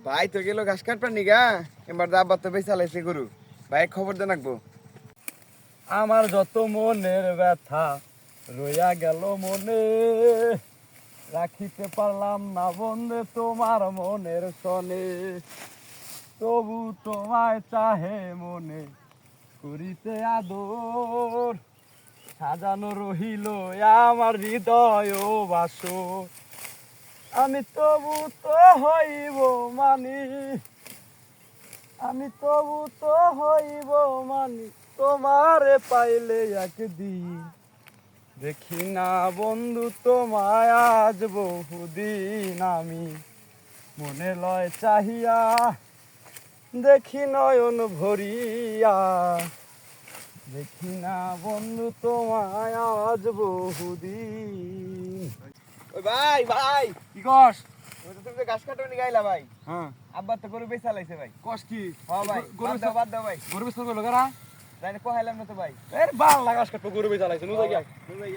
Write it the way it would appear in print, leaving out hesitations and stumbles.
ভাই তো গেল ঘাস কাটবার নিগা, এবার আব্বা তো বেশ চালাইছে গরু। ভাই খবর দেন রাখবো। আমার যত মনের ব্যথা রইয়া গেল মনে, রাখিতে পারলাম না বন্ধে তোমার মনের সনে। তবু তোমায় চাহে মনে করিতে আদর, সাজানো রহিল আমার হৃদয় বাসর। আমি তবু তো হইব মানি, আমি তবু তো হইব মানি তোমারে পাইলে একদিন। দেখি না বন্ধু তোমায় আজ বহুদিন, আমি মনে লয় চাহিয়া দেখি নয়ন ভরিয়া। দেখি না বন্ধু তোমায় আজ বহুদিন। ওই ভাই ভাই, কি কস? ওই তো তুমি তো ঘাস কাটবার নিগা আইলা ভাই। হ্যাঁ আব্বা তো গরু বেশ চালাইছে ভাই। কস কি? হ্যাঁ ভাই, বাদ দাও ভাই। গরু বিস্তার করলো কারা? জানি কোহাইলাম না তো ভাই। এর বাল লাগাস কাটবো গরু বেচালাইছে, নুই হ্যাঁ গিয়া। ভাই,